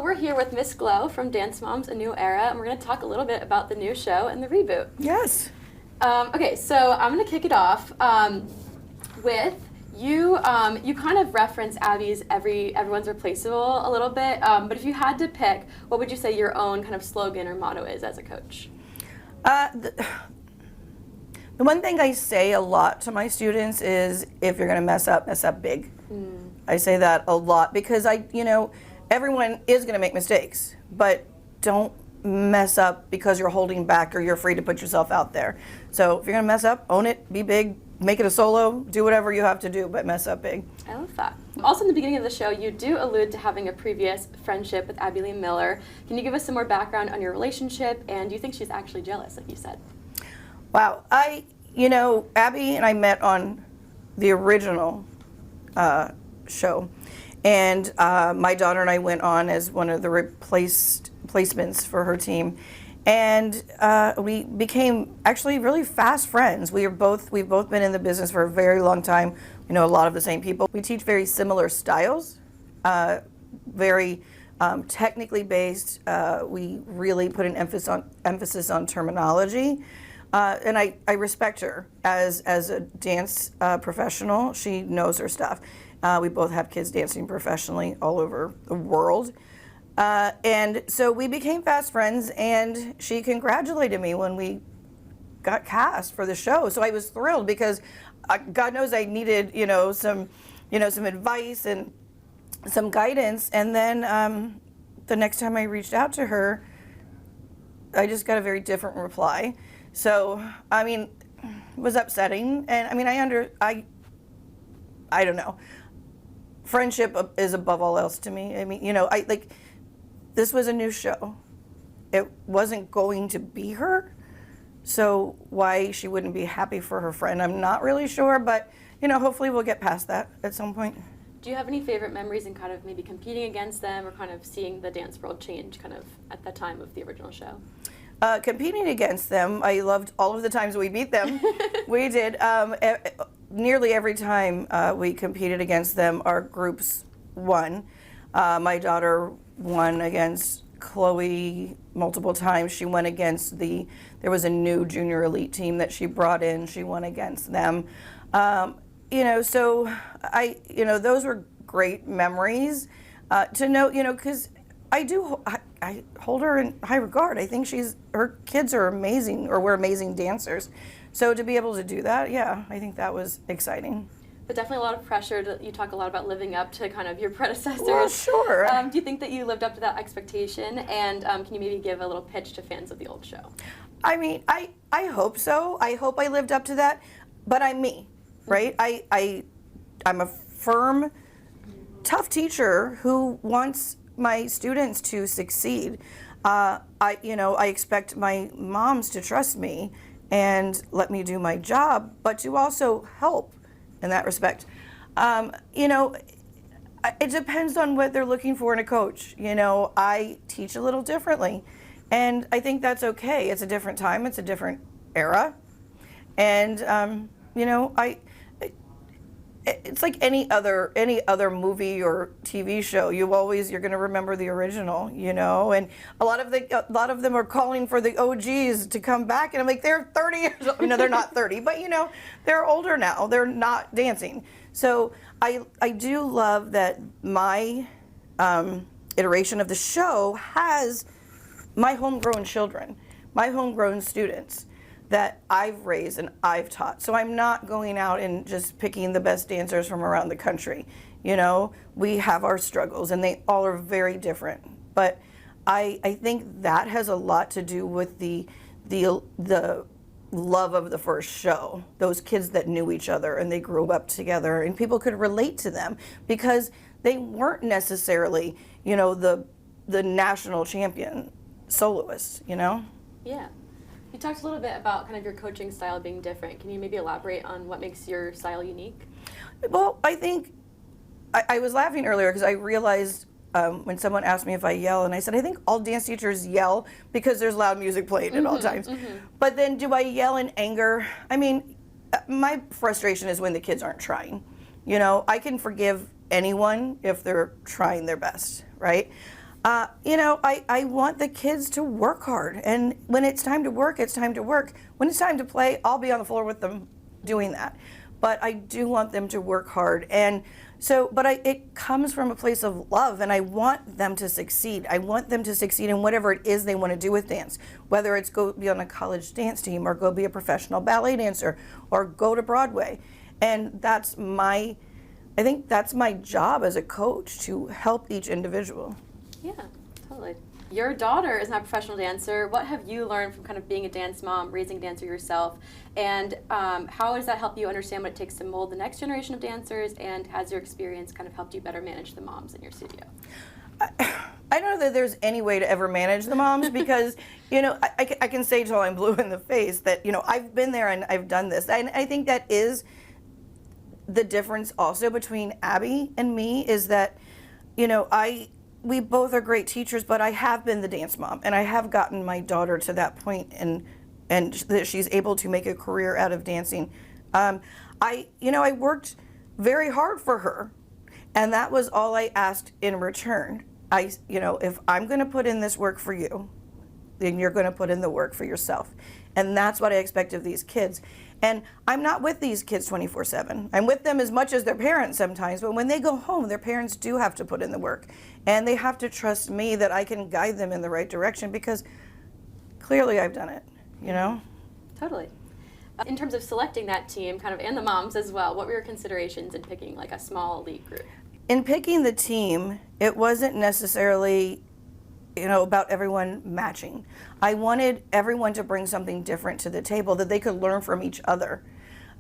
Well, we're here with Miss Glow from Dance Moms: A New Era, and we're going to talk a little bit about the new show and the reboot. Yes. Okay, so I'm going to kick it off with you. You kind of reference Abby's everyone's replaceable a little bit, but if you had to pick, what would you say your own kind of slogan or motto is as a coach? The one thing I say a lot to my students is, if you're going to mess up big. I say that a lot because everyone is going to make mistakes, but don't mess up because you're holding back or you're afraid to put yourself out there. So if you're going to mess up, own it, be big, make it a solo, do whatever you have to do, but mess up big. I love that. Also, in the beginning of the show, you do allude to having a previous friendship with Abby Lee Miller. Can you give us some more background on your relationship, and do you think she's actually jealous, like you said? Wow. Abby and I met on the original show, and my daughter and I went on as one of the placements for her team, and we became actually really fast friends. We've both been in the business for a very long time. We know a lot of the same people. We teach very similar styles, very technically based. We really put an emphasis on terminology. And I respect her as a dance professional. She knows her stuff. We both have kids dancing professionally all over the world. And so we became fast friends, and she congratulated me when we got cast for the show. So I was thrilled because God knows I needed, some advice and some guidance. And then the next time I reached out to her, I just got a very different reply. So, it was upsetting, and I don't know. Friendship is above all else to me. This was a new show. It wasn't going to be her, so why she wouldn't be happy for her friend, I'm not really sure, but, hopefully we'll get past that at some point. Do you have any favorite memories in kind of maybe competing against them or kind of seeing the dance world change kind of at the time of the original show? Competing against them, I loved all of the times we beat them. We did. Nearly every time we competed against them, our groups won. My daughter won against Chloe multiple times. She won against there was a new junior elite team that she brought in. She won against them. So those were great memories to know, because I hold her in high regard. I think her kids are amazing, or were amazing dancers. So to be able to do that, yeah, I think that was exciting. But definitely a lot of pressure. You talk a lot about living up to kind of your predecessors. Well, sure. Do you think that you lived up to that expectation? And can you maybe give a little pitch to fans of the old show? I hope so. I hope I lived up to that. But I'm me, right? I'm a firm, tough teacher who wants my students to succeed. I expect my moms to trust me and let me do my job, but to also help in that respect. It depends on what they're looking for in a coach. I teach a little differently, and I think that's okay. It's a different time, it's a different era, and it's like any other movie or TV show. You're going to remember the original, and a lot of them are calling for the OGs to come back, and I'm like, they're 30 years old. No, they're not 30, but they're older now. They're not dancing. So I do love that my iteration of the show has my homegrown children, my homegrown students that I've raised and I've taught. So I'm not going out and just picking the best dancers from around the country. We have our struggles, and they all are very different. But I think that has a lot to do with the love of the first show. Those kids that knew each other and they grew up together, and people could relate to them because they weren't necessarily, the national champion soloists, Yeah. You talked a little bit about kind of your coaching style being different. Can you maybe elaborate on what makes your style unique? Well, I think I was laughing earlier because I realized when someone asked me if I yell, and I said, I think all dance teachers yell because there's loud music playing at all times. Mm-hmm. But then do I yell in anger? My frustration is when the kids aren't trying. I can forgive anyone if they're trying their best, right? I want the kids to work hard. And when it's time to work, it's time to work. When it's time to play, I'll be on the floor with them doing that. But I do want them to work hard. And so, it comes from a place of love, and I want them to succeed. I want them to succeed in whatever it is they want to do with dance, whether it's go be on a college dance team or go be a professional ballet dancer or go to Broadway. And I think that's my job as a coach, to help each individual. Yeah, totally. Your daughter is now a professional dancer. What have you learned from kind of being a dance mom, raising a dancer yourself, and how does that help you understand what it takes to mold the next generation of dancers, and has your experience kind of helped you better manage the moms in your studio? I don't know that there's any way to ever manage the moms because, I can say till I'm blue in the face that, I've been there and I've done this. And I think that is the difference also between Abby and me, is that, we both are great teachers, but I have been the dance mom, and I have gotten my daughter to that point, and that she's able to make a career out of dancing. I worked very hard for her, and that was all I asked in return. If I'm going to put in this work for you, then you're going to put in the work for yourself. And that's what I expect of these kids. And I'm not with these kids 24/7. I'm with them as much as their parents sometimes, but when they go home, their parents do have to put in the work. And they have to trust me that I can guide them in the right direction, because clearly I've done it, Totally. In terms of selecting that team, kind of, and the moms as well, what were your considerations in picking like a small elite group? In picking the team, it wasn't necessarily about everyone matching. I wanted everyone to bring something different to the table that they could learn from each other.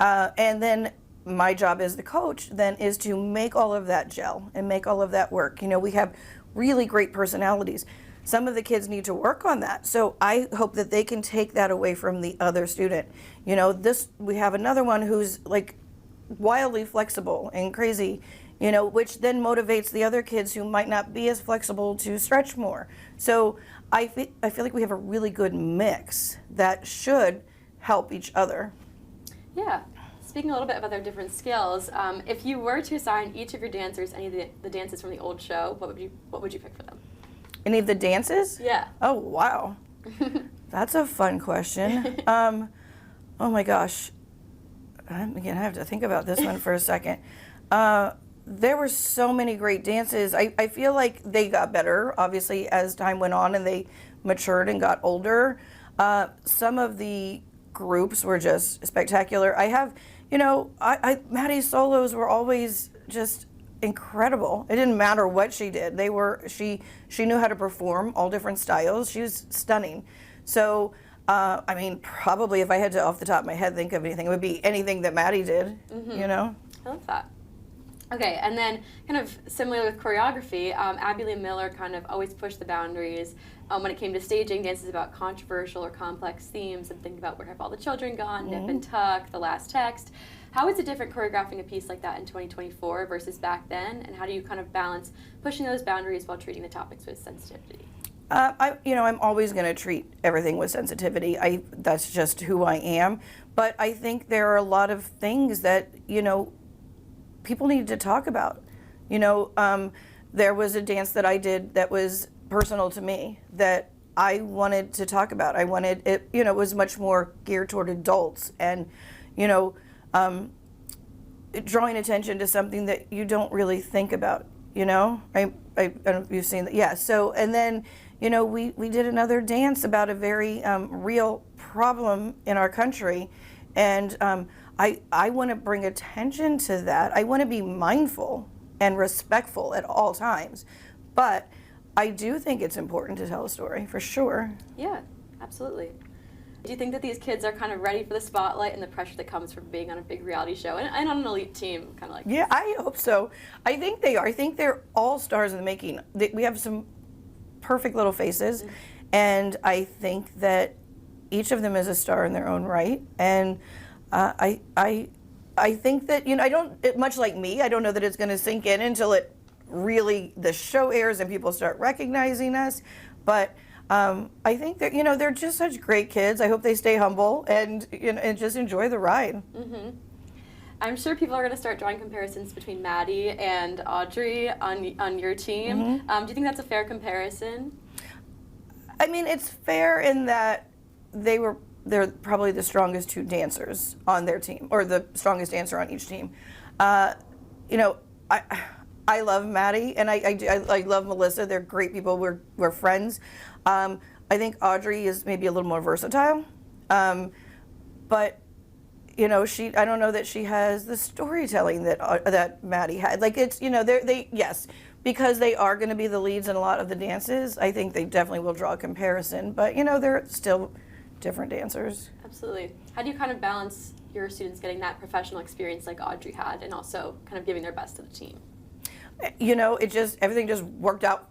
And then my job as the coach then is to make all of that gel and make all of that work. We have really great personalities. Some of the kids need to work on that. So I hope that they can take that away from the other student. We have another one who's like wildly flexible and crazy, which then motivates the other kids who might not be as flexible to stretch more. So I feel like we have a really good mix that should help each other. Yeah. Speaking a little bit about their different skills, if you were to assign each of your dancers any of the dances from the old show, what would you pick for them? Any of the dances? Yeah. Oh, wow. That's a fun question. Oh my gosh. I'm going to have to think about this one for a second. There were so many great dances. I feel like they got better, obviously, as time went on and they matured and got older. Some of the groups were just spectacular. I have, Maddie's solos were always just incredible. It didn't matter what she did. She knew how to perform all different styles. She was stunning. So, probably if I had to, off the top of my head, think of anything, it would be anything that Maddie did, I love that. Okay, and then kind of similar with choreography, Abby Lee Miller kind of always pushed the boundaries when it came to staging dances about controversial or complex themes, and think about Where Have All the Children Gone, Nip and Tuck, The Last Text. How is it different choreographing a piece like that in 2024 versus back then, and how do you kind of balance pushing those boundaries while treating the topics with sensitivity? I'm always going to treat everything with sensitivity. That's just who I am. But I think there are a lot of things that, people need to talk about. There was a dance that I did that was personal to me that I wanted to talk about. I wanted it, it was much more geared toward adults, and, drawing attention to something that you don't really think about, I don't know if you've seen that. Yeah. So, and then, we did another dance about a very real problem in our country, and I want to bring attention to that. I want to be mindful and respectful at all times, but I do think it's important to tell a story, for sure. Yeah, absolutely. Do you think that these kids are kind of ready for the spotlight and the pressure that comes from being on a big reality show and on an elite team, kind of like? Yeah, I hope so. I think they are. I think they're all stars in the making. We have some perfect little faces, and I think that each of them is a star in their own right. And I think that, I don't, much like me, I don't know that it's going to sink in until the show airs and people start recognizing us. But I think that, they're just such great kids. I hope they stay humble and just enjoy the ride. I'm sure people are going to start drawing comparisons between Maddie and Audrey on your team. Mm-hmm. Do you think that's a fair comparison? I mean, it's fair in that they're probably the strongest two dancers on their team, or the strongest dancer on each team. You know, I love Maddie, and I love Melissa. They're great people. We're friends. I think Audrey is maybe a little more versatile, but you know, I don't know that she has the storytelling that Maddie had. Like, it's, you know, yes, because they are going to be the leads in a lot of the dances. I think they definitely will draw a comparison, but you know, they're still different dancers. Absolutely. How do you kind of balance your students getting that professional experience like Audrey had, and also kind of giving their best to the team? You know, everything just worked out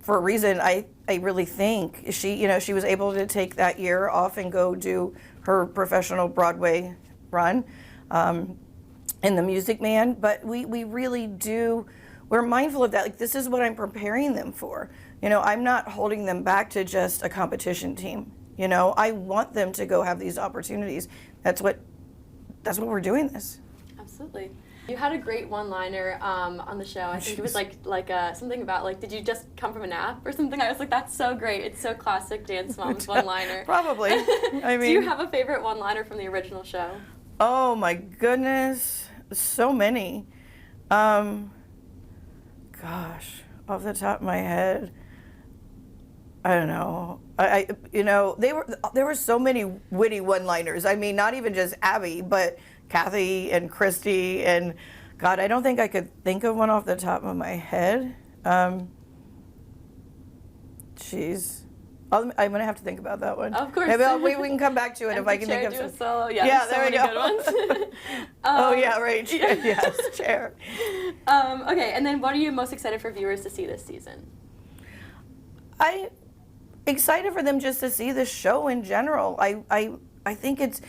for a reason. I really think she was able to take that year off and go do her professional Broadway run in The Music Man. But we really do, we're mindful of that. Like, this is what I'm preparing them for. You know, I'm not holding them back to just a competition team. You know, I want them to go have these opportunities. That's what we're doing this. Absolutely. You had a great one-liner on the show. I think it was like something about, like, did you just come from a nap or something? I was like, that's so great. It's so classic Dance Moms one-liner. Probably. I mean, do you have a favorite one-liner from the original show? Oh my goodness, so many. Gosh, off the top of my head, I don't know. You know, there were so many witty one-liners. I mean, not even just Abby, but Kathy and Christy, and God, I don't think I could think of one off the top of my head. Jeez. I'm gonna have to think about that one. Of course. Maybe we can come back to it if I can think of do a some. solo. Yeah, so there we many go. good ones. Oh yeah, right. Chair. Yes, chair. Okay, and then what are you most excited for viewers to see this season? I'm excited for them just to see the show in general. I think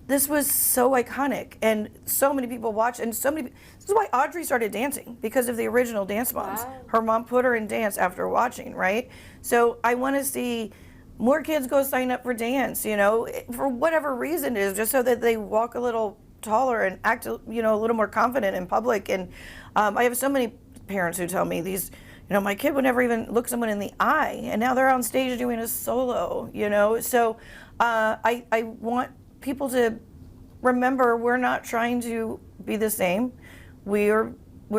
this was so iconic, and so many people watch, and this is why Audrey started dancing, because of the original Dance Moms. Wow. Her mom put her in dance after watching, right? So I want to see more kids go sign up for dance, you know, for whatever reason it is, just so that they walk a little taller and act, you know, a little more confident in public. And I have so many parents who tell me you know, my kid would never even look someone in the eye, and now they're on stage doing a solo, you know. So I want people to remember, we're not trying to be the same. We're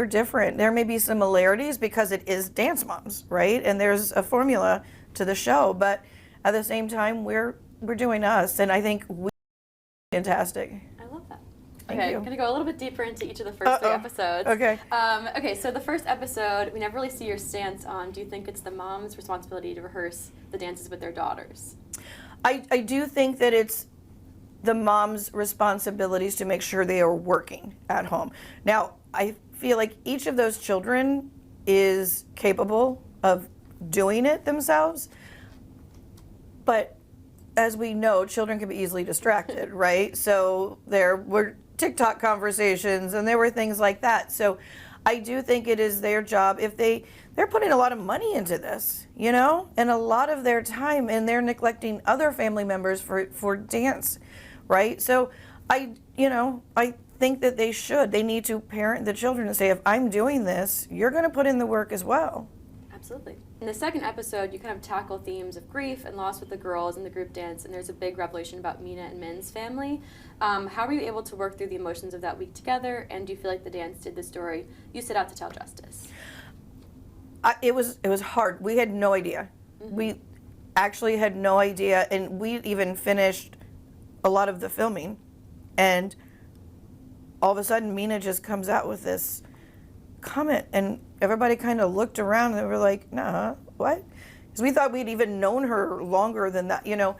different. There may be similarities because it is Dance Moms, right? And there's a formula to the show, but at the same time, we're doing us, and I think we're fantastic. I love that. Thank Okay, you. I'm going to go a little bit deeper into each of the first three episodes. Okay. Okay, so the first episode, we never really see your stance on, do you think it's the mom's responsibility to rehearse the dances with their daughters? I do think that it's the mom's responsibilities to make sure they are working at home. Now, I feel like each of those children is capable of doing it themselves, but as we know, children can be easily distracted, right? So there were TikTok conversations, and there were things like that. So I do think it is their job, if they're putting a lot of money into this, you know, and a lot of their time, and they're neglecting other family members for dance, right? So I think that they need to parent the children and say, if I'm doing this, you're going to put in the work as well. Absolutely. In the second episode, you kind of tackle themes of grief and loss with the girls in the group dance, and there's a big revelation about Mina and Min's family. How were you able to work through the emotions of that week together, and do you feel like the dance did the story you set out to tell justice? It was hard. We had no idea. Mm-hmm. We actually had no idea, and we even finished a lot of the filming, and all of a sudden Mina just comes out with this comment, and everybody kind of looked around and they were like, nah, what? Because we thought we'd even known her longer than that, you know,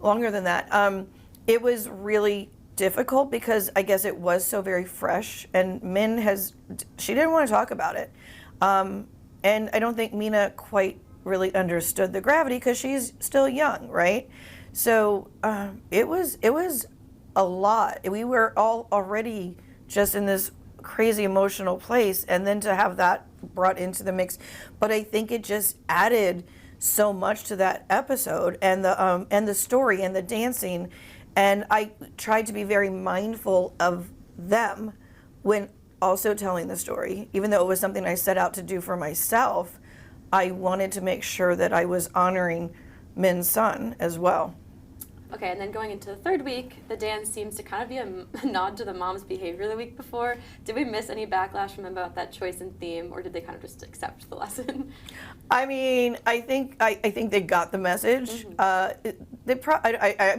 longer than that. It was really difficult because I guess it was so very fresh, and she didn't want to talk about it. And I don't think Mina quite really understood the gravity because she's still young, right? So it was a lot. We were all already just in this crazy emotional place, and then to have that brought into the mix. But I think it just added so much to that episode, and the story and the dancing. And I tried to be very mindful of them when also telling the story. Even though it was something I set out to do for myself, I wanted to make sure that I was honoring Min's son as well. Okay, and then going into the third week, the dance seems to kind of be a nod to the mom's behavior the week before. Did we miss any backlash from them about that choice in theme, or did they kind of just accept the lesson? I mean, I think they got the message. I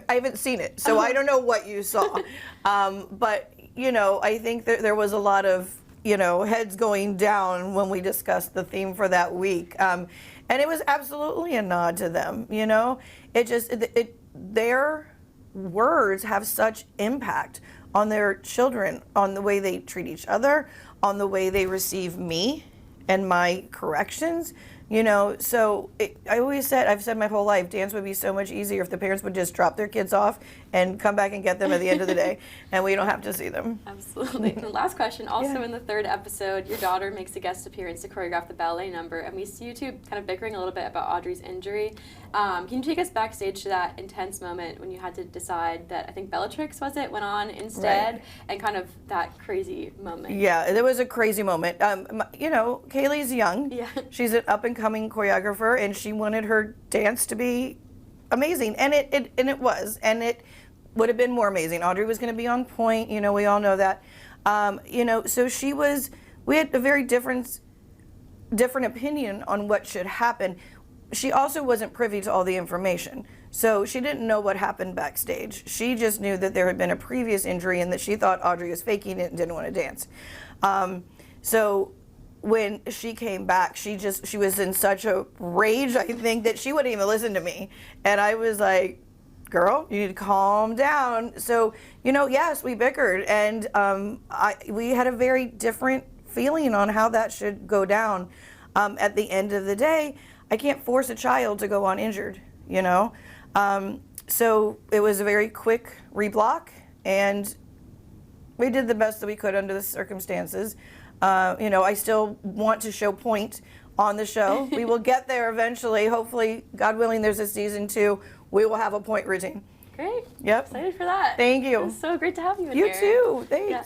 haven't seen it, so I don't know what you saw. But I think that there was a lot of heads going down when we discussed the theme for that week, and it was absolutely a nod to them. Their words have such impact on their children, on the way they treat each other, on the way they receive me and my corrections. So I've said my whole life, dance would be so much easier if the parents would just drop their kids off and come back and get them at the end of the day, and we don't have to see them. Absolutely. And the last question, also in the third episode, your daughter makes a guest appearance to choreograph the ballet number, and we see you two kind of bickering a little bit about Audrey's injury. Can you take us backstage to that intense moment when you had to decide that, I think Bellatrix, went on instead, right, and kind of that crazy moment? Yeah, there was a crazy moment. Kaylee's young. Yeah. She's an up-and-coming choreographer, and she wanted her dance to be amazing, and it was, and it would have been more amazing. Audrey was going to be on point. We all know that. So she was. We had a very different opinion on what should happen. She also wasn't privy to all the information, so she didn't know what happened backstage. She just knew that there had been a previous injury and that she thought Audrey was faking it and didn't want to dance. So when she came back, she was in such a rage, I think, that she wouldn't even listen to me. And I was like, girl, you need to calm down. So, yes, we bickered, and we had a very different feeling on how that should go down. At the end of the day, I can't force a child to go on injured, So it was a very quick reblock, and we did the best that we could under the circumstances. I still want to show point on the show. We will get there eventually. Hopefully, God willing, there's a season 2. We will have a point routine. Great. Yep. Excited for that. Thank you. It was so great to have you in You here. too. Thanks. Yeah.